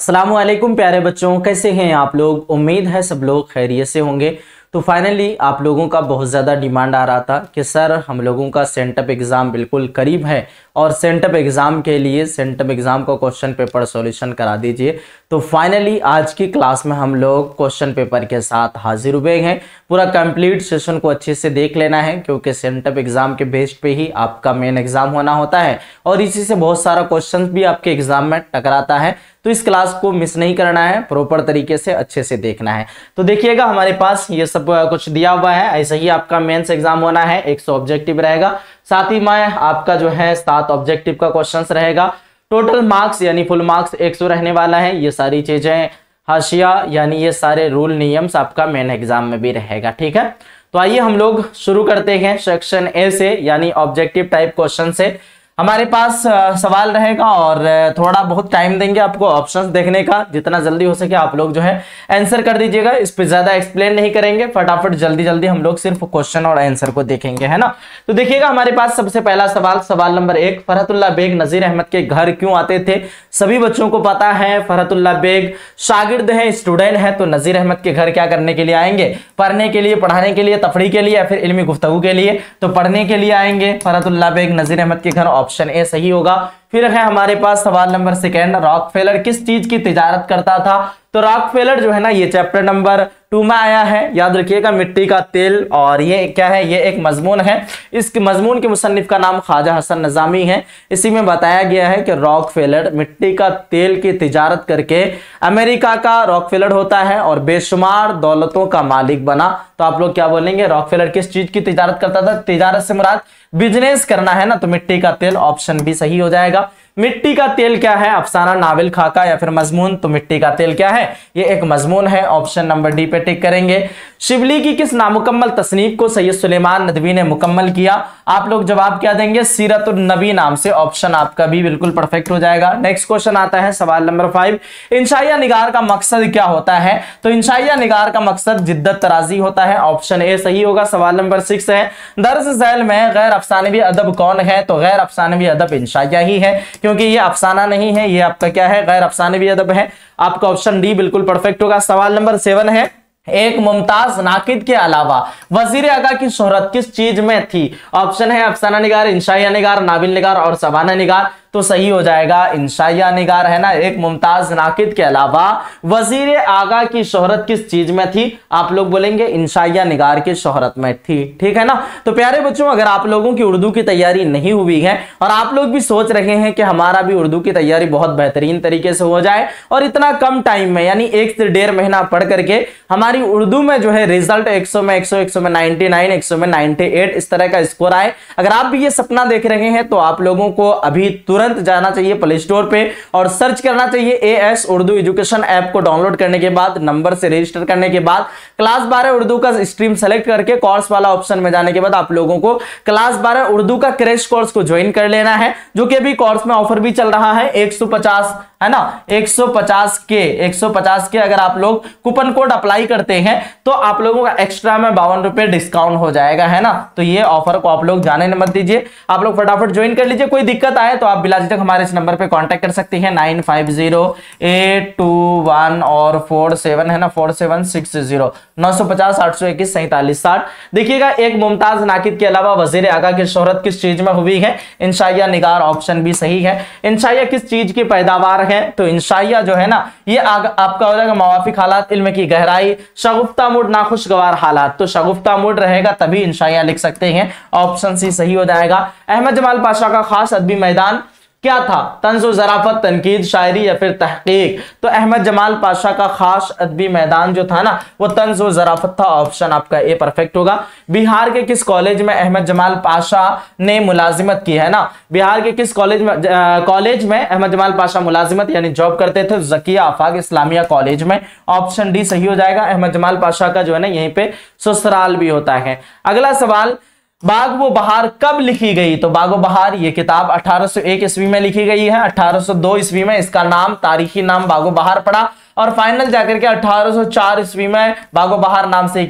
अस्सलामुअलैकुम प्यारे बच्चों, कैसे हैं आप लोग। उम्मीद है सब लोग खैरियत से होंगे। तो फाइनली आप लोगों का बहुत ज़्यादा डिमांड आ रहा था कि सर हम लोगों का सेंटअप एग्ज़ाम बिल्कुल करीब है और सेंटअप एग्ज़ाम के लिए सेंटअप एग्ज़ाम का क्वेश्चन पेपर सॉल्यूशन करा दीजिए। तो फाइनली आज की क्लास में हम लोग क्वेश्चन पेपर के साथ हाजिर हुए हैं। पूरा कंप्लीट सेशन को अच्छे से देख लेना है क्योंकि सेंटअप एग्ज़ाम के बेस पे ही आपका मेन एग्ज़ाम होना होता है और इसी से बहुत सारा क्वेश्चन भी आपके एग्ज़ाम में टकराता है। तो इस क्लास को मिस नहीं करना है, प्रॉपर तरीके से अच्छे से देखना है। तो देखिएगा हमारे पास ये सब कुछ दिया हुआ है। ऐसे ही आपका मेंस एग्जाम होना है, 100 ऑब्जेक्टिव रहेगा, साथ ही में आपका जो है 7 ऑब्जेक्टिव का क्वेश्चंस रहेगा। टोटल मार्क्स यानी फुल मार्क्स 100 रहने वाला है। ये सारी चीजें हाशिया यानी ये सारे रूल नियम्स आपका मेन एग्जाम में भी रहेगा। ठीक है, तो आइए हम लोग शुरू करते हैं सेक्शन ए से यानी ऑब्जेक्टिव टाइप क्वेश्चन से। हमारे पास सवाल रहेगा और थोड़ा बहुत टाइम देंगे आपको ऑप्शंस देखने का। जितना जल्दी हो सके आप लोग जो है आंसर कर दीजिएगा। इस पे ज्यादा एक्सप्लेन नहीं करेंगे, फटाफट जल्दी जल्दी हम लोग सिर्फ क्वेश्चन और आंसर को देखेंगे, है ना। तो देखिएगा हमारे पास सबसे पहला सवाल नंबर 1, फरहतुल्लाह बेग नजीर अहमद के घर क्यों आते थे। सभी बच्चों को पता है फरहतुल्लाह बेग शागिर्द है, स्टूडेंट है, तो नजीर अहमद के घर क्या करने के लिए आएंगे, पढ़ने के लिए, पढ़ाने के लिए, तफरी के लिए या फिर इल्मी गुफ्तगू के लिए। तो पढ़ने के लिए आएंगे फरहतुल्लाह बेग नजीर अहमद के घर, ऑप्शन ए सही होगा। फिर है हमारे पास सवाल नंबर 2, रॉकफेलर किस चीज की तिजारत करता था। तो रॉकफेलर जो है ना ये चैप्टर नंबर 2 में आया है, याद रखिएगा, मिट्टी का तेल। और ये क्या है, ये एक मजमून है। इस मजमून के मुसन्निफ का नाम ख्वाजा हसन नज़ामी है। इसी में बताया गया है कि रॉकफेलर मिट्टी का तेल की तिजारत करके अमेरिका का रॉकफेलर होता है और बेशुमार दौलतों का मालिक बना। तो आप लोग क्या बोलेंगे, रॉकफेलर किस चीज की तिजारत करता था। तिजारत से मुराद बिजनेस करना है ना, तो मिट्टी का तेल, ऑप्शन भी सही हो जाएगा। मिट्टी का तेल क्या है, अफसाना, नावल, खाका या फिर मजमून। तो मिट्टी का तेल क्या है, ये एक मजमून है, ऑप्शन नंबर डी पे टिक करेंगे। शिबली की किस नामुकम्मल तसनीफ को सैयद सुलेमान नदवी ने मुकम्मल किया। आप लोग जवाब क्या देंगे, सीरतुन नबी नाम से, ऑप्शन आपका भी बिल्कुल परफेक्ट हो जाएगा। नेक्स्ट क्वेश्चन आता है सवाल नंबर 5, इंशाइया निगार का मकसद क्या होता है। तो इंशाइया निगार का मकसद जिद्दत तराजी होता है, ऑप्शन ए सही होगा। सवाल नंबर 6 है, दर्ज झैल में गैर अफसानवी अदब कौन है। तो गैर अफसानवी अदब इंशाइया ही है क्योंकि ये अफसाना नहीं है, ये आपका क्या है, गैर अफसानवी अदब है। आपका ऑप्शन डी बिल्कुल परफेक्ट होगा। सवाल नंबर 7 है, एक मुमताज नाकिद के अलावा वजीर आगा की शोहरत किस चीज में थी। ऑप्शन है अफसाना निगार, इंशाइया निगार, नाबिल निगार और सवाना निगार। तो सही हो जाएगा इंशाइया निगार, है ना। एक मुमताज नाकिद के अलावा वजीर आगा की शोहरत किस चीज में थी। आप लोग बोलेंगे इंशाइया निगार की शोहरत में थी, ठीक है ना। तो प्यारे बच्चों, अगर आप लोगों की उर्दू की तैयारी नहीं हुई है और आप लोग भी सोच रहे हैं कि हमारा भी उर्दू की तैयारी बहुत बेहतरीन तरीके से हो जाए और इतना कम टाइम में यानी 1 से 1.5 महीना पढ़ करके हमारी उर्दू में जो है रिजल्ट 100 में 100, 100 में 99, 100 में 98 इस तरह का स्कोर आए, अगर आप भी ये सपना देख रहे हैं तो आप लोगों को अभी तुरंत जाना चाहिए प्ले स्टोर पे और सर्च करना चाहिए एएस उर्दू एजुकेशन ऐप को डाउनलोड करने के बाद, नंबर से रजिस्टर करने के बाद, क्लास 12 उर्दू का स्ट्रीम सेलेक्ट करके कोर्स वाला ऑप्शन में जाने के बाद आप लोगों को क्लास 12 उर्दू का क्रैश कोर्स को ज्वाइन कर लेना है, जो कि अभी कोर्स में ऑफर भी चल रहा है 150, है ना। 150 के अगर आप लोग कूपन कोड अप्लाई करते हैं तो आप लोगों का एक्स्ट्रा में 52 रुपए डिस्काउंट हो जाएगा, है ना। तो ये ऑफर को आप लोग जाने मत दीजिए, आप लोग फटाफट ज्वाइन कर लीजिए। कोई दिक्कत आए तो आप बिलाजितक हमारे इस नंबर पे कांटेक्ट कर सकते हैं 950821 और 47, है ना, 4760 950 821 47 60। देखिएगा, एक मुमताज नाकिद के अलावा वजीर आगा की शोहरत किस चीज में हुई है। इंशाइया निगार, ऑप्शन भी सही है। इंशाइया किस चीज की पैदावार है। तो इंशाइया जो है ना ये आपका हो जाएगा मवाफिक हालात, इल्म की गहराई, शगुफ्ता मूड, नाखुशगवार हालात। तो शगुफ्ता मूड रहेगा तभी इंशाइया लिख सकते हैं, ऑप्शन सी सही हो जाएगा। अहमद जमाल पाशा का खास अदबी मैदान क्या था। तंज़ व ज़राफ़त, तनकीद, शायरी या फिर तहकीक। तो अहमद जमाल पाशा का खास अदबी मैदान जो था ना वो तंज़ व ज़राफ़त था, ऑप्शन आपका ए परफेक्ट होगा। बिहार के किस कॉलेज में अहमद जमाल पाशा ने मुलाजिमत की, है ना। बिहार के किस कॉलेज में अहमद जमाल पाशा मुलाजिमत यानी जॉब करते थे। ज़किया आफाक इस्लामिया कॉलेज में, ऑप्शन डी सही हो जाएगा। अहमद जमाल पाशा का जो है ना यहीं पे ससुराल भी होता है। अगला सवाल, बाग व बहार कब लिखी गई। तो बाग व बहार ये किताब 1801 ईस्वी में लिखी गई है। 1802 ईस्वी में इसका नाम, तारीखी नाम बाग व बहार पड़ा और फाइनल जाकर के 1804 ईस्वी में बाग व बहार नाम से ये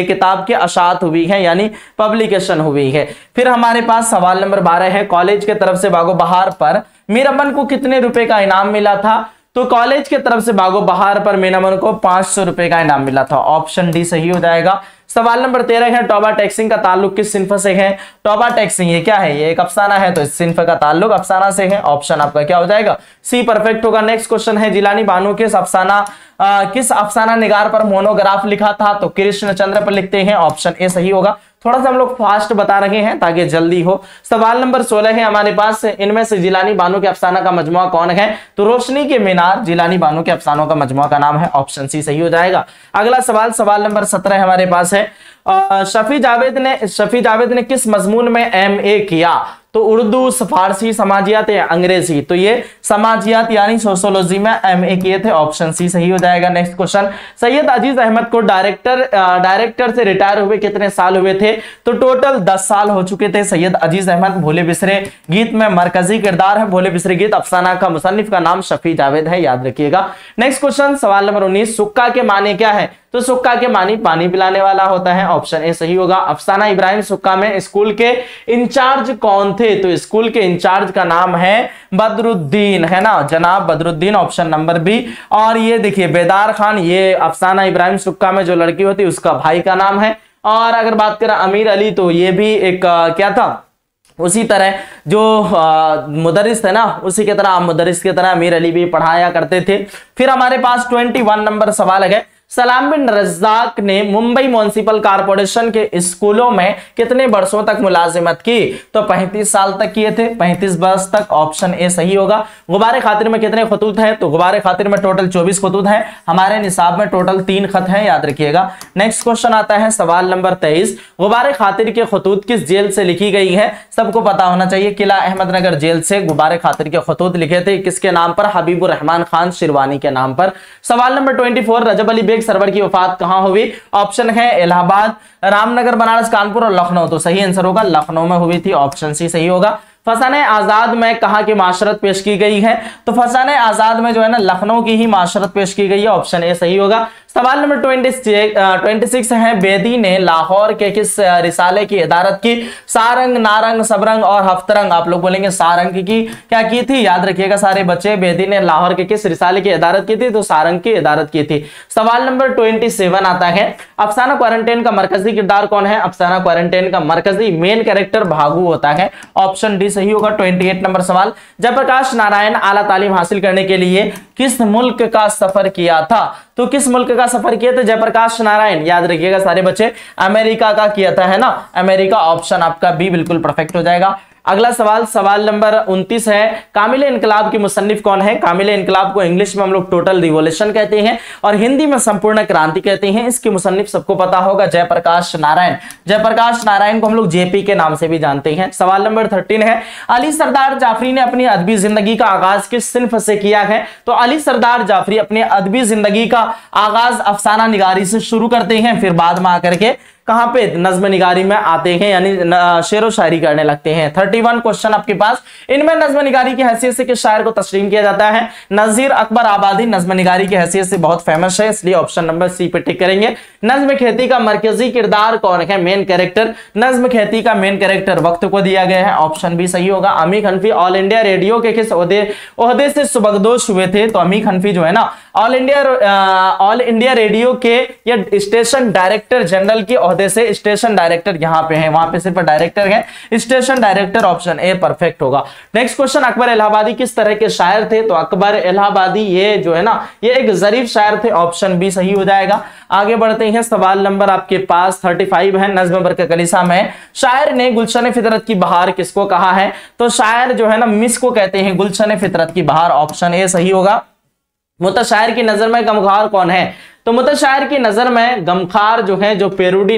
किताब की अशात हुई है यानी पब्लिकेशन हुई है। फिर हमारे पास सवाल नंबर 12 है, कॉलेज के तरफ से बाग व बहार पर मीर अमन को कितने रुपए का इनाम मिला था। तो कॉलेज की तरफ से बागो बहार पर मीनामन को 500 रुपए का इनाम मिला था। ऑप्शन डी सही हो जाएगा। सवाल नंबर 13 है, टॉबा टैक्सिंग का ताल्लुक किस सिन्फ से है? टॉबा टैक्सिंग ये क्या है? ये एक अफसाना है, तो इस सिन्फ का ताल्लुक अफसाना से है। ऑप्शन आपका क्या हो जाएगा? सी परफेक्ट होगा। नेक्स्ट क्वेश्चन है, जिलानी बानो किस अफसाना निगार पर मोनोग्राफ लिखा था? तो कृष्णचंद्र पर लिखते हैं। ऑप्शन ए सही होगा। थोड़ा सा हम लोग फास्ट बता रहे हैं ताकि जल्दी हो। सवाल नंबर 16 है हमारे पास, इनमें से जिलानी बानो के अफसाना का मजमुआ कौन है? तो रोशनी के मीनार जिलानी बानो के अफसानों का मजमुआ का नाम है। ऑप्शन सी सही हो जाएगा। अगला सवाल नंबर 17 हमारे पास है, शफी जावेद ने किस मजमून में MA किया? तो उर्दू, फारसी, समाजियात या अंग्रेजी? तो ये समाजियात यानी सोशोलॉजी में MA किए थे। ऑप्शन सी सही हो जाएगा। नेक्स्ट क्वेश्चन, सैयद अजीज अहमद को डायरेक्टर से रिटायर हुए कितने साल हुए थे? तो टोटल 10 साल हो चुके थे। सैयद अजीज अहमद भोले बिसरे गीत में मरकजी किरदार है। भोले बिसरे गीत अफसाना का मुसन्निफ का नाम शफी जावेद है, याद रखिएगा। नेक्स्ट क्वेश्चन, सवाल नंबर 19, सुक्का के माने क्या है? तो सुक्का के मानी पानी पिलाने वाला होता है। ऑप्शन ए सही होगा। अफसाना इब्राहिम सुक्का में स्कूल के इंचार्ज कौन थे? तो स्कूल के इंचार्ज का नाम है बदरुद्दीन, है ना, जनाब बदरुद्दीन। Option number B. और ये देखिए बेदार खान, ये अफसाना इब्राहिम सुक्का में जो लड़की होती है उसका भाई का नाम है। और अगर बात करें अमीर अली, तो ये भी एक क्या था, उसी तरह जो मुदरिस थे ना, उसी की तरह मुदरिस की तरह अमीर अली भी पढ़ाया करते थे। फिर हमारे पास 21 नंबर सवाल है, सलाम बिन रज्जाक ने मुंबई म्युनिसिपल कॉर्पोरेशन के स्कूलों में कितने वर्षों तक मुलाजिमत की? तो 35 साल तक किए थे, 35 वर्ष तक। ऑप्शन ए सही होगा। गुबारे खातिर में कितने खतूत हैं? तो गुबारे खातिर में टोटल 24 खतूत हैं। हमारे निसाब में टोटल 3 खत हैं, याद रखिएगा। नेक्स्ट क्वेश्चन आता है सवाल नंबर 23, गुबारे खातिर के खतूत किस जेल से लिखी गई है? सबको पता होना चाहिए, किला अहमदनगर जेल से गुबारे खातिर के खतूत लिखे थे। किसके नाम पर? हबीबुर रहमान खान शिरवानी के नाम पर। सवाल नंबर 24, रजब अली बेग सरवर की वफात कहां हुई? ऑप्शन है इलाहाबाद, रामनगर, बनारस, कानपुर और लखनऊ। तो सही आंसर होगा लखनऊ में हुई थी। ऑप्शन सी सही होगा। फसाने आजाद में कहां की माशरत पेश की गई है? तो फसाने आजाद में जो है ना लखनऊ की ही माशरत पेश की गई है। ऑप्शन ए सही होगा। सवाल नंबर 26 है, बेदी ने लाहौर के किस रिसाले की इदारत की? सारंग, नारंग, सबरंग और हफ्तरंग। आप लोग बोलेंगे सारंग की क्या की थी? याद रखिएगा सारे बच्चे, बेदी ने लाहौर के किस रिसाले की इदारत की थी? तो सारंग की इदारत की थी। सवाल नंबर 27 आता है, अफसाना क्वारंटाइन का मरकजी किरदार कौन है? अफसाना क्वारंटाइन का मरकजी मेन कैरेक्टर भागू होता है। ऑप्शन डी सही होगा। 28 नंबर सवाल, जयप्रकाश नारायण आला तालीम हासिल करने के लिए किस मुल्क का सफर किया था? तो किस मुल्क का सफर किया था जयप्रकाश नारायण? याद रखिएगा सारे बच्चे, अमेरिका का किया था, है ना, अमेरिका। ऑप्शन आपका बी बिल्कुल परफेक्ट हो जाएगा। अगला सवाल नंबर 29 है, कामिल इनकलाब की मुसन्निफ कौन है? कामिल इनकलाब को इंग्लिश में हम लोग टोटल रिवॉल्यूशन कहते हैं और हिंदी में संपूर्ण क्रांति कहते हैं। इसकी मुसन्निफ सबको पता होगा, जयप्रकाश नारायण। जयप्रकाश नारायण को हम लोग जेपी के नाम से भी जानते हैं। सवाल नंबर 13 है, अली सरदार जाफरी ने अपनी अदबी जिंदगी का आगाज किस सिन्फ से किया है? तो अली सरदार जाफरी अपनी अदबी जिंदगी का आगाज अफसाना निगारी से शुरू करते हैं, फिर बाद में आकर के कहां पे नज्म निगारी में आते हैं, यानी शेरो शायरी करने लगते हैं। 31 क्वेश्चन आपके पास, इनमें नज्म निगारी की हैसियत से किस शायर को तस्लीम किया जाता है? नजीर अकबर आबादी नज्म निगारी की हैसियत से बहुत फेमस है, इसलिए ऑप्शन नंबर सी पे टिक करेंगे। नज्म खेती का मरकजी किरदार कौन है? Main character. नज्म खेती का मेन कैरेक्टर वक्त को दिया गया है। ऑप्शन बी सही होगा। अमीक हनफी ऑल इंडिया रेडियो के किस ओहदे से सुबकदोश हुए थे? तो अमीक हनफी जो है ना ऑल इंडिया रेडियो के या स्टेशन डायरेक्टर जनरल के ओहदे से स्टेशन डायरेक्टर यहाँ पे है, वहां पे सिर्फ डायरेक्टर है, station director. Option a perfect होगा। नेक्स्ट क्वेश्चन, अकबर इलाहाबादी किस तरह के शायर थे? तो अकबर इलाहाबादी ये जो है ना ये एक जरीफ शायर थे। ऑप्शन बी सही हो जाएगा। आगे बढ़ते हैं, सवाल नंबर आपके पास 35 है, नज्म बरक़ कलीसा में शायर ने गुलशन फितरत की बहार किसको कहा है? तो शायर जो है ना मिस को कहते हैं गुलशन फितरत की बहार। ऑप्शन ए सही होगा। मुतशायर की नजर में गमखार कौन है? तो मुतशायर की नजर में गमखार जो है, जो पैरोडी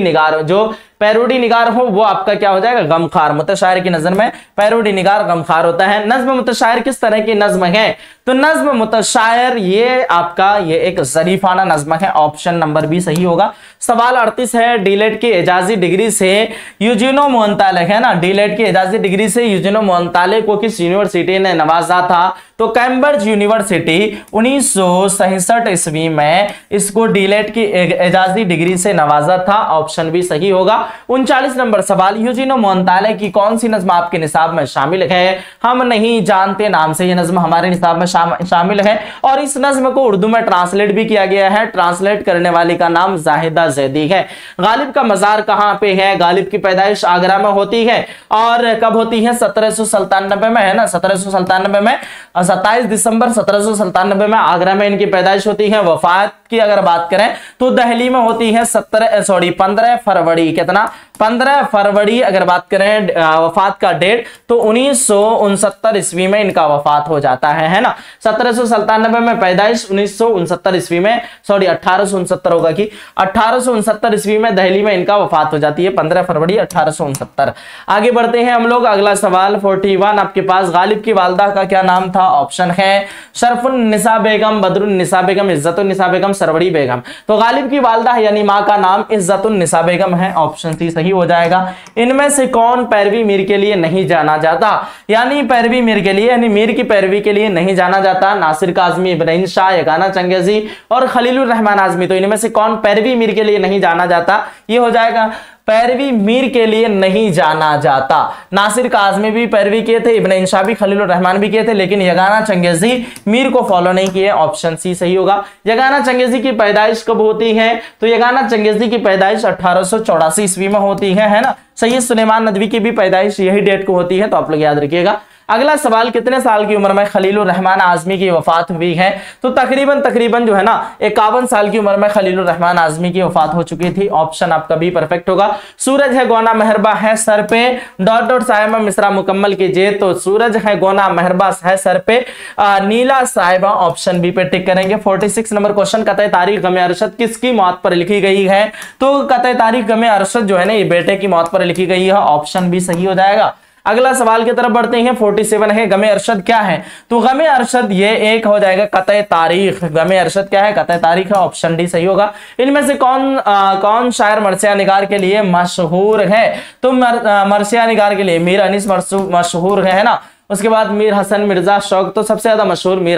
निगार हो वो आपका क्या हो जाएगा? गमखार। मुतशायर की नजर में पैरोडी निगार गमखार होता है। नज्म मुतशायर किस तरह की नज्म है? तो नज्म मुतशायर ये आपका ये एक जरीफाना नज्म है। ऑप्शन नंबर बी सही होगा। सवाल 38 है, डीलेट की एजाजी डिग्री से यूजिनो मोहनताले, है ना, डीलेट की एजाजी डिग्री से यूजिनो मोहनताले को किस यूनिवर्सिटी ने नवाजा था? तो कैम्ब्रिज यूनिवर्सिटी 1967 ईस्वी में इसको डीलेट की एजाजी डिग्री से नवाजा था। ऑप्शन बी सही होगा। 39 नंबर सवाल, यूजीनो मोंताले की कौन सी नज्म आपके निसाब में शामिल है? हम नहीं जानते नाम से ये नज्म हमारे निसाब में शामिल है और इस नज्म को उर्दू में ट्रांसलेट भी किया गया है। ट्रांसलेट करने वाली का नाम जाहिदा जैदी है। गालिब का मजार कहां पे है? गालिब की पैदाइश आगरा में होती है और कब होती है? 1797 में, है ना, 1797 में, 27 दिसंबर 1797 में आगरा में इनकी पैदाइश होती है। वफात की अगर बात करें तो दिल्ली में होती है 15 फरवरी, कितना? 15 फरवरी अगर बात करें वफात का डेट तो 1969 ईस्वी में इनका वफात हो जाता है ना। 1797 में पैदाइश, 1969 ईस्वी में, सॉरी 1869 होगा कि 1869 ईस्वी में दिल्ली में इनका वफात हो जाती है, 15 फरवरी 1869। आगे बढ़ते हैं हम लोग, अगला सवाल 41 आपके पास, गालिब की वालदा का क्या नाम था? ऑप्शन है शरफुन निसा बेगम, बदरुन निसा बेगम, इज्जतुन निसा बेगम, सरवड़ी बेगम। तो गालिब की वालदा यानी मां का नाम इज्जतुन निसा बेगम है, ऑप्शन सी सही हो जाएगा। इनमें से कौन पैरवी मीर के लिए नहीं जाना जाता? यानी पैरवी मीर के लिए, यानी मीर की पैरवी के लिए नहीं जाना जाता? नासिर काज़मी, इब्राहिम शाह, यगाना चंगेजी और खलीलुर रहमान आज़मी। तो इनमें से कौन पैरवी मीर के लिए नहीं जाना जाता? ये हो जाएगा पैरवी मीर के लिए नहीं जाना जाता। नासिर काज़मी भी पैरवी किए थे, इब्न इंशा भी, खलीलुर रहमान भी किए थे, लेकिन यगाना चंगेजी मीर को फॉलो नहीं किए, ऑप्शन सी सही होगा। यगाना चंगेजी की पैदाइश कब होती है? तो यगाना चंगेजी की पैदाइश 1884 ईस्वी में होती है ना। सैयद सुलेमान नदवी की भी पैदाइश यही डेट को होती है, तो आप लोग याद रखिएगा। अगला सवाल, कितने साल की उम्र में खलीलुर रहमान आज़मी की वफात हुई है? तो तकरीबन जो है ना 51 साल की उम्र में खलीलुर रहमान आज़मी की वफात हो चुकी थी, ऑप्शन आपका भी परफेक्ट होगा। सूरज है गोना मेहरबा है सर पे, डॉट डॉट साहिबा मिसरा मुकम्मल कीजिए। तो सूरज है गोना मेहरबा है सर पे, नीला साहिबा, ऑप्शन बी पे टिक करेंगे। 46 नंबर क्वेश्चन, कतई तारीख गमे अरशद किसकी मौत पर लिखी गई है? तो कतई तारीख गमे अरशद जो है ना ये बेटे की मौत पर लिखी गई है, ऑप्शन भी सही हो जाएगा। अगला सवाल की तरफ बढ़ते हैं, 47 है, गमे अरशद क्या है? तो गमे अरशद ये एक हो जाएगा कतई तारीख। गमे अरशद क्या है? कतई तारीख है, ऑप्शन डी सही होगा। इनमें से कौन शायर मरसिया निगार के लिए मशहूर है? तो मरसिया निगार के लिए मीर अनीस मशहूर है ना। उसके बाद मीर हसन मिर्जा शौक, तो सबसे ज्यादा मशहूर मीर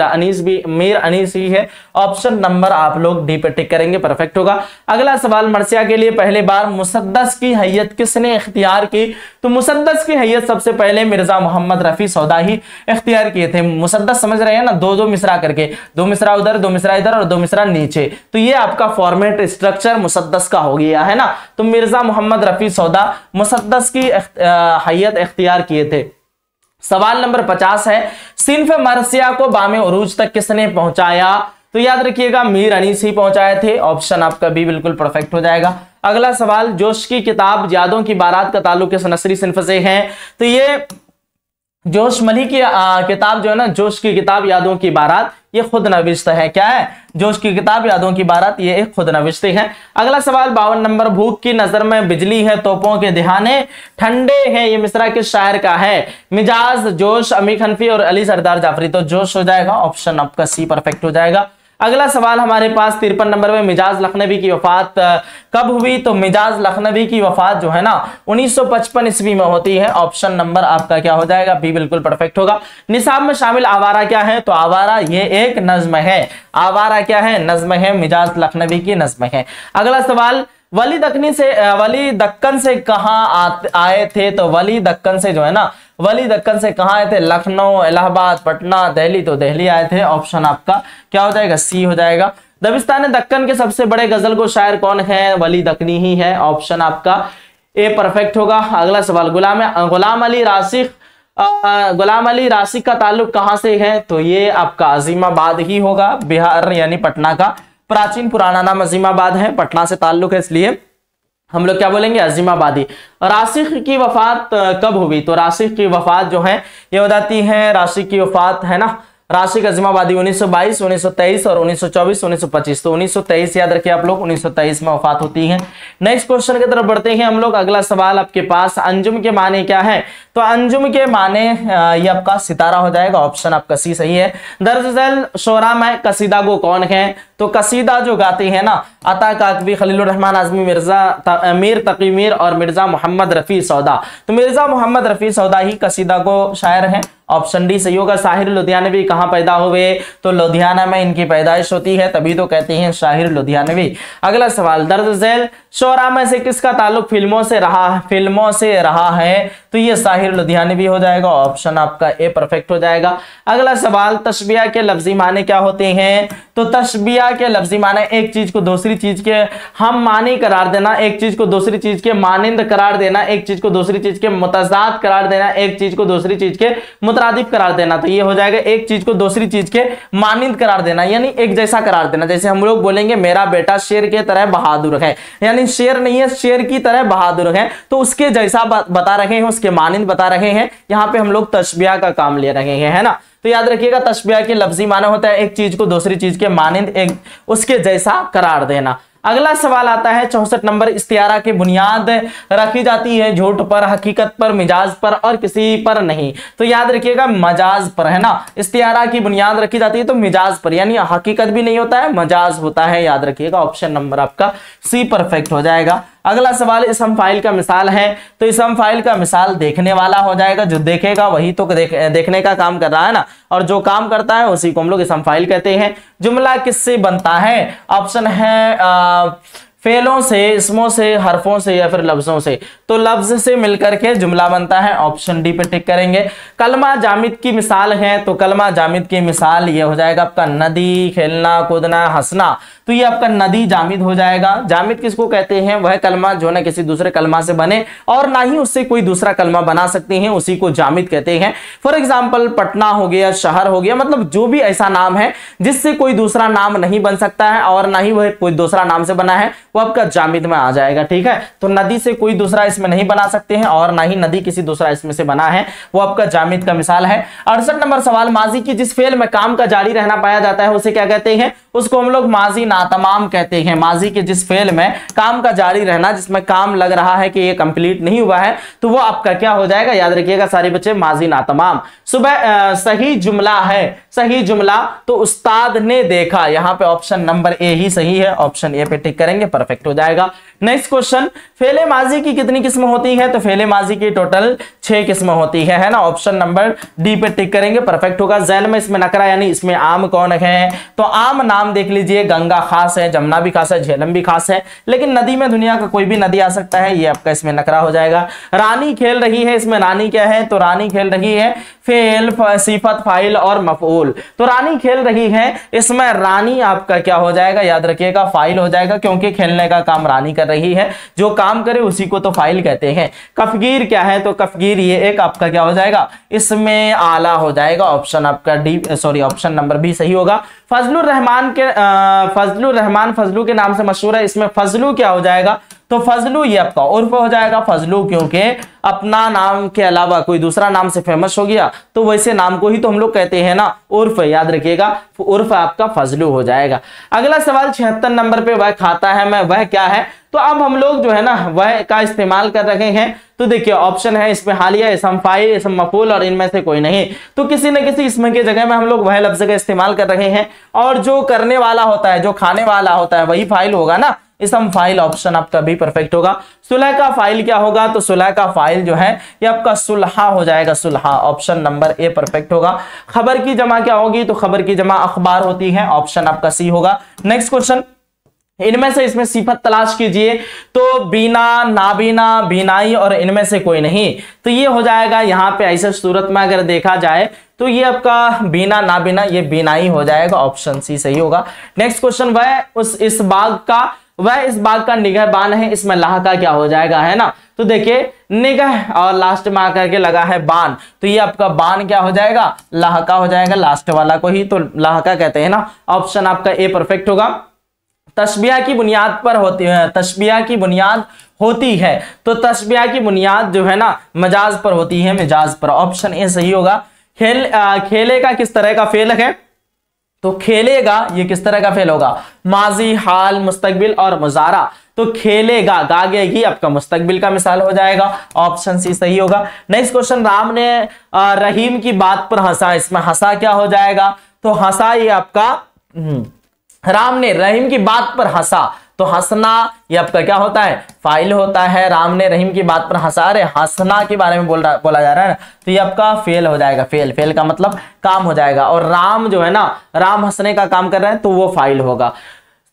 अनीस ही है, ऑप्शन नंबर आप लोग डी पे टिक करेंगे, परफेक्ट होगा। अगला सवाल, मरसिया के लिए पहले बार मुसद्दस की हैयत किसने इख्तियार की? तो मुसद्दस की हैयत सबसे पहले मिर्जा मोहम्मद रफी सौदा ही इख्तियार किए थे। मुसद्दस समझ रहे हैं ना, दो मिसरा करके, 2 मिसरा उधर, 2 मिसरा इधर और 2 मिसरा नीचे, तो ये आपका फॉर्मेट स्ट्रक्चर मुसद्दस का हो गया है ना। तो मिर्जा मोहम्मद रफी सौदा मुसद्दस की हैयत इख्तियार किए थे। सवाल नंबर 50 है, सिन्फ मरसिया को बामे उरूज तक किसने पहुंचाया? तो याद रखिएगा मीर अनीस ही पहुंचाए थे, ऑप्शन आपका भी बिल्कुल परफेक्ट हो जाएगा। अगला सवाल, जोश की किताब यादों की बारात का ताल्लुक किस नसरी सिन्फ से है? तो ये जोश मली की किताब जो है ना, जोश की किताब यादों की बारात, ये खुद नविश्त है। क्या है? जोश की किताब यादों की बारात, ये एक खुद नविश्त है। अगला सवाल 52 नंबर, भूख की नजर में बिजली है, तोपों के दिहाने ठंडे हैं, ये मिसरा किस शायर का है? मिजाज, जोश, अमीर हनफी और अली सरदार जाफरी। तो जोश हो जाएगा, ऑप्शन आपका सी परफेक्ट हो जाएगा। अगला सवाल हमारे पास 53 नंबर में, मिजाज लखनवी की वफात कब हुई? तो मिजाज लखनवी की वफात जो है ना 1955 ईस्वी में होती है, ऑप्शन नंबर आपका क्या हो जाएगा? बी बिल्कुल परफेक्ट होगा। निसाब में शामिल आवारा क्या है? तो आवारा ये एक नज्म है। आवारा क्या है? नज्म है, मिजाज लखनवी की नज्म है। अगला सवाल, वली दक्कन से कहाँ आए थे? तो वली दक्कन से जो है ना, वली दक्कन से कहाँ आए थे? लखनऊ, इलाहाबाद, पटना, दिल्ली। तो दिल्ली आए थे, ऑप्शन आपका क्या हो जाएगा? सी हो जाएगा। दबिस्तान दक्कन के सबसे बड़े गजल को शायर कौन है? वली दक्कनी ही है, ऑप्शन आपका ए परफेक्ट होगा। अगला सवाल, गुलाम अली रासिक का ताल्लुक कहां से है? तो ये आपका अजीमाबाद ही होगा, बिहार यानी पटना का प्राचीन पुराना नाम अजीमाबाद है, पटना से ताल्लुक है, इसलिए हम लोग क्या बोलेंगे? अजीमाबादी। राशिक की वफात कब हुई? तो राशिक की वफात जो है ये हो जाती है, राशिक की वफात है ना, राशिक अजीमाबादी 1922, 1923 और 1924, 1925। तो 1923 याद रखिए आप लोग, 1923 में वफात होती है। नेक्स्ट क्वेश्चन की तरफ बढ़ते हैं हम लोग। अगला सवाल आपके पास, अंजुम के माने क्या है? तो अंजुम के माने ये आपका सितारा हो जाएगा, ऑप्शन आपका सी सही है। दर्ज शोरा में कसीदा गो कौन है? तो कसीदा जो गाते हैं ना, अता काकवी, खलीलुर रहमान आज़मी, मीर तकी मीर और मिर्जा मोहम्मद रफी सौदा। तो मिर्जा मोहम्मद रफी सौदा ही कसीदा को शायर हैं, ऑप्शन डी सही होगा। शाहिर लुधियानवी कहाँ पैदा हुए? तो लुधियाना में इनकी पैदाइश होती है, तभी तो कहते हैं शाहिर लुधियानवी। अगला सवाल, दर्ज झेल शोरा में से किसका ताल्लुक फिल्मों से रहा है? तो ये शाहिर लुधियानवी हो जाएगा, ऑप्शन आपका ए परफेक्ट हो जाएगा। अगला सवाल, तशबिया के लफ्जी माने क्या होते हैं? तो तशबिया के लफ्जी माने एक चीज को दूसरी चीज के हम मानी करार देना, एक चीज को दूसरी चीज के मानिंद करार देना, एक चीज को दूसरी चीज के मुतजाद करार देना, एक चीज को दूसरी चीज के मुतरादिफ करार देना। तो ये हो जाएगा एक चीज को दूसरी चीज के मानिंद करार देना, यानी एक जैसा करार देना। जैसे हम लोग बोलेंगे मेरा बेटा शेर के तरह बहादुर है, यानी शेर नहीं है, शेर की तरह बहादुर है, तो उसके जैसा बता रहे हैं, उसके मानिंद बता रहे हैं। यहाँ पे हम लोग तशबिया का काम ले रहे हैं, है ना। तो याद रखिएगा तशबिया के लफ्जी माना होता है एक चीज को दूसरी चीज के मानिंद, एक उसके जैसा करार देना। अगला सवाल आता है 64 नंबर, इस्तियारा की बुनियाद रखी जाती है झूठ पर, हकीकत पर, मिजाज पर और किसी पर नहीं। तो याद रखिएगा मजाज पर, है ना। इस्तियारा की बुनियाद रखी जाती है तो मिजाज पर, यानी हकीकत भी नहीं होता है, मजाज होता है। याद रखिएगा ऑप्शन नंबर आपका सी परफेक्ट हो जाएगा। अगला सवाल, इसम फाइल का मिसाल है? तो इसम फाइल का मिसाल देखने वाला हो जाएगा, जो देखेगा वही तो देखने का काम कर रहा है ना, और जो काम करता है उसी को हम लोग इसम फाइल कहते हैं। जुमला किससे बनता है? ऑप्शन है फेलों से, इसमों से, हरफों से या फिर लफ्जों से। तो लफ्ज से मिलकर के जुमला बनता है, ऑप्शन डी पे टिक करेंगे। कलमा जामिद की मिसाल है? तो कलमा जामिद की मिसाल ये हो जाएगा आपका नदी, खेलना, कूदना, हंसना। तो ये आपका नदी जामिद हो जाएगा। जामिद किसको कहते हैं? वह कलमा जो ना किसी दूसरे कलमा से बने और ना ही उससे कोई दूसरा कलमा बना सकते हैं, उसी को जामिद कहते हैं। फॉर एग्जाम्पल पटना हो गया, शहर हो गया, मतलब जो भी ऐसा नाम है जिससे कोई दूसरा नाम नहीं बन सकता है और ना ही वह कोई दूसरा नाम से बना है, वो आपका जामिद में आ जाएगा। ठीक है, तो नदी से कोई दूसरा इसमें नहीं बना सकते हैं और ना ही नदी किसी दूसरा इसमें से बना है, वो आपका जामिद का मिसाल है। 68 नंबर सवाल, माजी की जिस फेल में काम का जारी रहना पाया जाता है उसे क्या कहते हैं? उसको हम लोग माजी नातमाम कहते हैं। माजी के जिस फेल में काम का जारी रहना, जिसमें काम लग रहा है कि ये कंप्लीट नहीं हुआ है, तो वो आपका क्या हो जाएगा? याद रखिएगा सारे बच्चे, माजी नातमाम। सुबह सही जुमला है, सही जुमला तो उस्ताद ने देखा, यहाँ पे ऑप्शन नंबर ए ही सही है, ऑप्शन ए पे टिक करेंगे, परफेक्ट हो जाएगा। नेक्स्ट क्वेश्चन, फेले माजी की कितनी किस्म होती है? तो फेले माजी की टोटल 6 किस्म होती है ना, ऑप्शन नंबर डी पे टिक करेंगे, परफेक्ट होगा। जैल में इसमें नकरा यानी इसमें आम कौन है? तो आम नाम देख लीजिए, गंगा खास है, जमुना भी खास है, झेलम भी खास है, लेकिन नदी में दुनिया का कोई भी नदी आ सकता है, ये आपका इसमें नकरा हो जाएगा। रानी खेल रही है, इसमें रानी क्या है? तो रानी खेल रही है फेल, सिफत, फाइल और मफऊल। तो रानी खेल रही है, इसमें रानी आपका क्या हो जाएगा? याद रखिएगा फाइल हो जाएगा, क्योंकि खेलने का काम रानी कर रही है, जो काम करे उसी को तो फाइल कहते हैं। कफगीर क्या है? तो कफगीर ये एक आपका क्या हो जाएगा? इसमें आला हो जाएगा, ऑप्शन आपका D, sorry option number B सही होगा। फजलुर रहमान के फजलू के नाम से मशहूर है, इसमें फजलू क्या हो जाएगा? तो फजलू ये आपका उर्फ हो जाएगा। फजलू क्योंकि अपना नाम के अलावा कोई दूसरा नाम से फेमस हो गया, तो वैसे नाम को ही तो हम लोग कहते हैं ना उर्फ, याद रखिएगा उर्फ आपका फजलू हो जाएगा। अगला सवाल 76 नंबर पे, वह खाता है मैं, वह क्या है? तो अब हम लोग जो है ना वह का इस्तेमाल कर रहे हैं। तो देखिए ऑप्शन है इसमें हालिया, इसम फाइल, इसम मफूल और इनमें से कोई नहीं। तो किसी न किसी इसम के जगह में हम लोग वह लफ्ज का इस्तेमाल कर रहे हैं, और जो करने वाला होता है, जो खाने वाला होता है, वही फाइल होगा ना, इसम फाइल, ऑप्शन आपका भी परफेक्ट होगा। सुलह का फाइल क्या होगा? तो सुलह का फाइल जो है ये आपका सुलहा हो जाएगा, सुलहा, ऑप्शन नंबर ए परफेक्ट होगा। खबर की जमा क्या होगी? तो खबर की जमा अखबार होती है, ऑप्शन आपका सी होगा। नेक्स्ट क्वेश्चन, इनमें से इसमें सिफत तलाश कीजिए। तो बीना, नाबीना, बीनाई और इनमें से कोई नहीं। तो ये हो जाएगा यहाँ पे ऐसे सूरत में अगर देखा जाए तो ये आपका बीना, नाबीना, ये बीनाई हो जाएगा, ऑप्शन सी सही होगा। नेक्स्ट क्वेश्चन, वह इस बाग का निगहबान है, इसमें लाह का क्या हो जाएगा, है ना। तो देखिए निगह और लास्ट में आकर के लगा है बान, तो ये आपका बान क्या हो जाएगा? लाह का हो जाएगा, लास्ट वाला को ही तो लाह का कहते हैं ना, ऑप्शन आपका ए परफेक्ट होगा। तशबिया की बुनियाद पर होती है, तशबिया की बुनियाद होती है, तो तशबिया की बुनियाद जो है ना मजाज पर होती है, मिजाज पर, ऑप्शन ए सही होगा। खेलेगा किस तरह का फेल है? तो खेलेगा ये किस तरह का फेल होगा? माजी, हाल, मुस्तकबिल और मुजारा। तो खेलेगा, गागेगी आपका मुस्तकबिल का मिसाल हो जाएगा, ऑप्शन सी सही होगा। नेक्स्ट क्वेश्चन, राम ने रहीम की बात पर हंसा, इसमें हंसा क्या हो जाएगा? तो हंसा ये आपका राम ने रहीम की बात पर हंसा, तो हंसना ये आपका क्या होता है, फाइल होता है। राम ने रहीम की बात पर हंसा, अरे हंसना के बारे में बोला जा रहा है ना, तो ये आपका फेल हो जाएगा। फेल का मतलब काम हो जाएगा, और राम जो है ना, राम हंसने का काम कर रहे हैं तो वो फाइल होगा।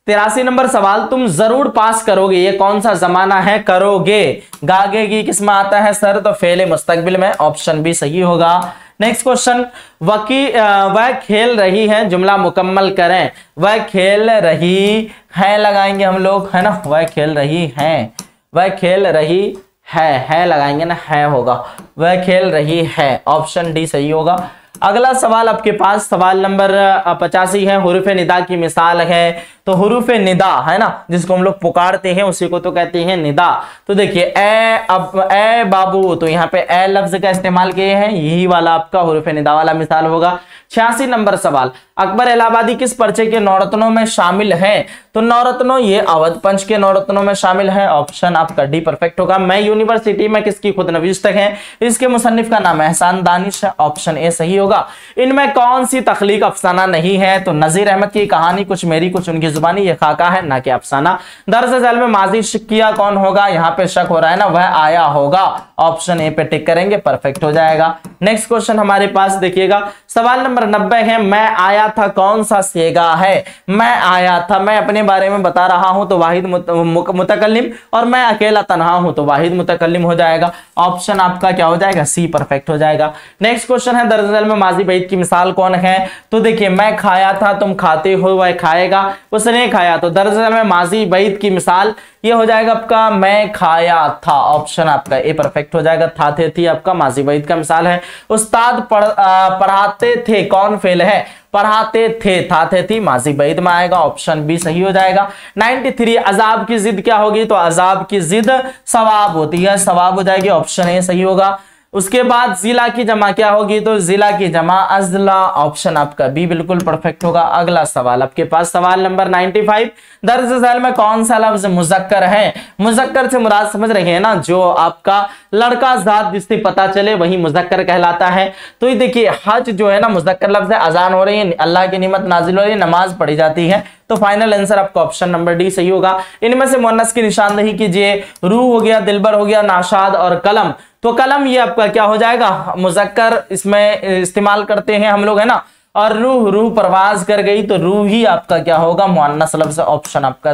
83 नंबर सवाल, तुम जरूर पास करोगे, ये कौन सा जमाना है, करोगे गागेगी किस में आता है सर, तो फेल मुस्तकबिल में, ऑप्शन बी सही होगा। नेक्स्ट क्वेश्चन, वह खेल रही है, जुमला मुकम्मल करें। वह खेल रही है लगाएंगे हम लोग, है ना, वह खेल रही है, वह खेल रही है लगाएंगे ना, है होगा, वह खेल रही है, ऑप्शन डी सही होगा। अगला सवाल आपके पास सवाल नंबर 85 है, हुरूफ निदा की मिसाल है। तो हुरूफ निदा है ना, जिसको हम लोग पुकारते हैं उसी को तो कहते हैं निदा। तो देखिए ए बाबू, तो यहाँ पे ए लफ्ज का इस्तेमाल किए हैं, यही वाला आपका हुरूफ निदा वाला मिसाल होगा। 86 नंबर सवाल, अकबर इलाहाबादी किस पर्चे के नौरत्नों में शामिल है, तो नौरत्नों ये अवध पंच के नौरत्नों में शामिल है, ऑप्शन आपका डी परफेक्ट होगा। मैं यूनिवर्सिटी में किसकी खुद नवीस्त है, इसके मुसन्निफ का नाम एहसान दानिश है, ऑप्शन ए सही होगा। इनमें कौन सी तख्लीक अफसाना नहीं है, तो नजीर अहमद की कहानी कुछ मेरी कुछ उनकी जुबानी, ये खाका है ना कि अफसाना। दर्ज झैल में माजी शिक्किया कौन होगा, यहाँ पे शक हो रहा है ना, वह आया होगा, ऑप्शन ए पे टिक करेंगे, परफेक्ट हो जाएगा। नेक्स्ट क्वेश्चन हमारे पास देखिएगा सवाल नंबर 90 है, मैं आया था कौन सा सेगा है, मैं आया था, मैं अपने बारे में बता रहा हूं तो वाहिद मुतकल्लिम, और मैं अकेला तन्हा हूं तो वाहिद मुतकल्लिम हो जाएगा, ऑप्शन आपका क्या हो जाएगा, सी परफेक्ट हो जाएगा। नेक्स्ट क्वेश्चन है, दर्ज झैल में माजी बैत की मिसाल कौन है, तो देखिए मैं खाया था, तुम खाते हो, वह खाएगा, उसने खाया, तो दर्ज झैल में माजी बैत की मिसाल ये हो जाएगा आपका मैं खाया था, ऑप्शन आपका ए परफेक्ट हो जाएगा। था थे थी आपका माजी बैत का मिसाल है। उस्ताद पढ़ाते थे कौन फेल है, पढ़ाते थे, था थे थी माजी बैत में आएगा, ऑप्शन बी सही हो जाएगा। 93 अजाब की जिद क्या होगी, तो अजाब की जिद सवाब होती है, सवाब हो जाएगी, ऑप्शन ए सही होगा। उसके बाद जिला की जमा क्या होगी, तो जिला की जमा अजला, ऑप्शन आपका बी बिल्कुल परफेक्ट होगा। अगला सवाल आपके पास सवाल नंबर 95, दर्ज झैल में कौन सा लफ्ज मुजक्कर है, मुजक्कर से मुराद समझ रहे हैं ना, जो आपका लड़का जात जिससे पता चले वही मुजक्कर कहलाता है। तो ये देखिए हज जो है ना मुजक्कर लफ्ज है, अजान हो रही है, अल्लाह की निमत नाजिल हो रही है, नमाज पढ़ी जाती है, तो फाइनल आंसर आपका ऑप्शन नंबर डी सही होगा। इनमें से मुअन्नस की निशानदेही कीजिए, रूह हो गया, दिलबर हो गया, नाशाद और कलम, तो कलम ये आपका क्या हो जाएगा, मुजक्कर इसमें इस्तेमाल करते हैं हम लोग, है ना, और रूह परवाज कर गई, तो रूह ही आपका क्या होगा, मुअन्नस लफ्ज, ऑप्शन आपका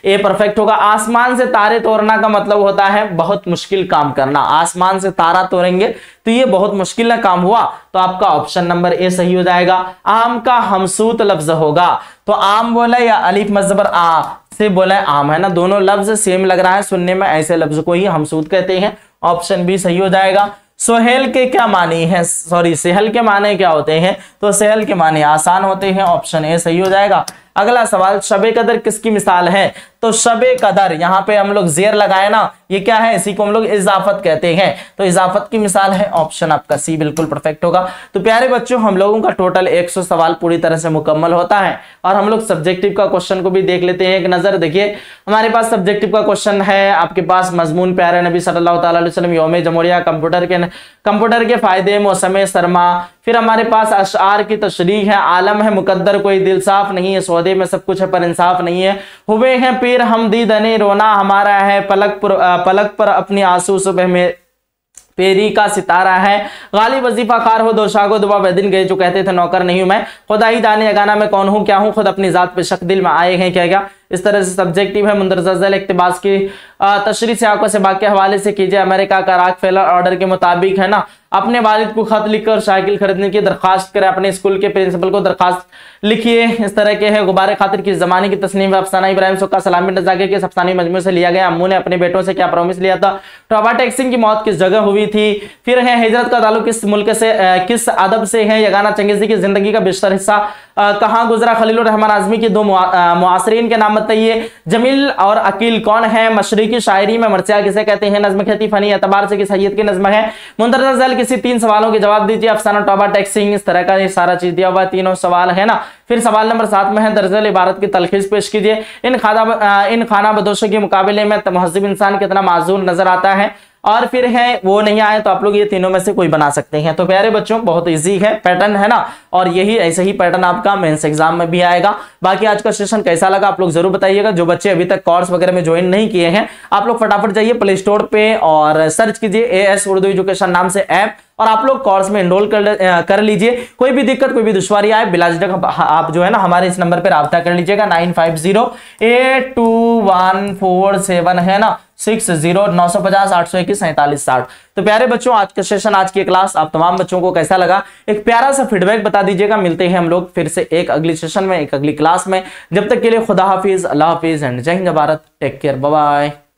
ए परफेक्ट होगा। आसमान से तारे तोड़ना का मतलब होता है बहुत मुश्किल काम करना, आसमान से तारा तोड़ेंगे तो ये बहुत मुश्किल काम हुआ, तो आपका ऑप्शन नंबर ए सही हो जाएगा। आम का हमसूत लफ्ज होगा, तो आम बोला या अलिफ मज़बर आ से बोला आम, है ना, दोनों लफ्ज सेम लग रहा है सुनने में, ऐसे लफ्ज को ही हमसूत कहते हैं, ऑप्शन बी सही हो जाएगा। सोहेल के क्या मानी है, सॉरी सेहल के माने क्या होते हैं, तो सेहल के माने आसान होते हैं, ऑप्शन ए सही हो जाएगा। अगला सवाल, शबे कदर किसकी मिसाल है, तो शबे कदर यहाँ पे हम लोग जेर लगाए ना, ये क्या है, इसी को हम लोग इजाफत कहते हैं, तो इजाफत की मिसाल है, ऑप्शन आपका सी बिल्कुल परफेक्ट होगा। तो प्यारे बच्चों हम लोगों का टोटल 100 सवाल पूरी तरह से मुकम्मल होता है, और हम लोग सब्जेक्टिव का क्वेश्चन को भी देख लेते हैं एक नजर। देखिए हमारे पास सब्जेक्टिव का क्वेश्चन है आपके पास, मजमून प्यारे नबी सल्लल्लाहु अलैहि वसल्लम, यौम जमहूरिया, कंप्यूटर के फायदे, मौसम सरमा, फिर हमारे पास अशआर की तशरीह है, आलम है मुकद्दर, कोई दिल साफ नहीं है, सौदे में सब कुछ है पर इंसाफ नहीं है, हुए हैं पीर हम दीदने रोना हमारा है, पलक पर अपनी आंसू सुबह में पेरी का सितारा है, गाली वजीफा खार हो दो शागो दुआ बेदिन गए जो कहते थे नौकर नहीं हूं मैं, खुदा ही जाने अगाना मैं कौन हूं क्या हूं, खुद अपनी जात पे शक दिल में आए हैं क्या क्या, इस तरह से सब्जेक्टिव है। मुंदरजल इक्तिबास की तशरीह से आंखों से बाकी हवाले से कीजिए, अमेरिका का रॉकफेलर ऑर्डर के मुताबिक, है ना, अपने वालिद को खत लिखकर साइकिल खरीदने की दरखास्त करें, अपने स्कूल के प्रिंसिपल को दरखास्त लिखिए, इस तरह के है। गुब्बारे खातिर की जमाने की तस्नीम अफसाना इब्राहिम सुक्का सलामी नजाके के अफसानी मजमू से लिया गया, अम्मू ने अपने बेटों से क्या प्रॉमिस लिया था, टॉबा टैक्सिंग की मौत किस जगह हुई थी, फिर है हिजरत का ताल्लुक किस मुल्क से किस अदब से है, यगाना चंगेजी की जिंदगी का बेशतर हिस्सा कहाँ गुजरा, खलीलुर रहमान आजमी की दो मुआसरीन के नाम बताइए, जमील और अकील कौन है, मशरिकी शायरी में मरसिया किसे कहते हैं, नज्म खेती फनी एतबार से किस हैयत की नज्म है, मुंदरजा झैल किसी 3 सवालों के जवाब दीजिए, अफसाना टॉबा टैक्सिंग, इस तरह का ये सारा चीज दिया हुआ, तीनों सवाल है ना। फिर सवाल नंबर 7 में है दर्जल इबारत की तलखीस पेश कीजिए, इन खाना बदोशों के मुकाबले में महज़िब इंसान कितना माजून नजर आता है, और फिर है वो नहीं आए तो आप लोग ये तीनों में से कोई बना सकते हैं। तो प्यारे बच्चों बहुत इजी है पैटर्न है ना, और यही ऐसे ही पैटर्न आपका मेंस एग्जाम में भी आएगा। बाकी आज का सेशन कैसा लगा आप लोग जरूर बताइएगा। जो बच्चे अभी तक कोर्स वगैरह में ज्वाइन नहीं किए हैं आप लोग फटाफट जाइए प्ले स्टोर पे और सर्च कीजिए AS उर्दू एजुकेशन नाम से ऐप, और आप लोग कोर्स में एनरोल कर लीजिए। कोई भी दिक्कत कोई भी दुश्वारी आए बिला झिझक आप जो है ना हमारे इस नंबर पर राब्ता कर लीजिएगा 95082147 है ना 60 तो प्यारे बच्चों आज का सेशन आज की क्लास आप तमाम बच्चों को कैसा लगा एक प्यारा सा फीडबैक बता दीजिएगा। मिलते हैं हम लोग फिर से एक अगली सेशन में एक अगली क्लास में। जब तक के लिए खुदा हाफिज, अल्लाह हाफिज एंड जय हिंद Bharat. Take care, bye bye.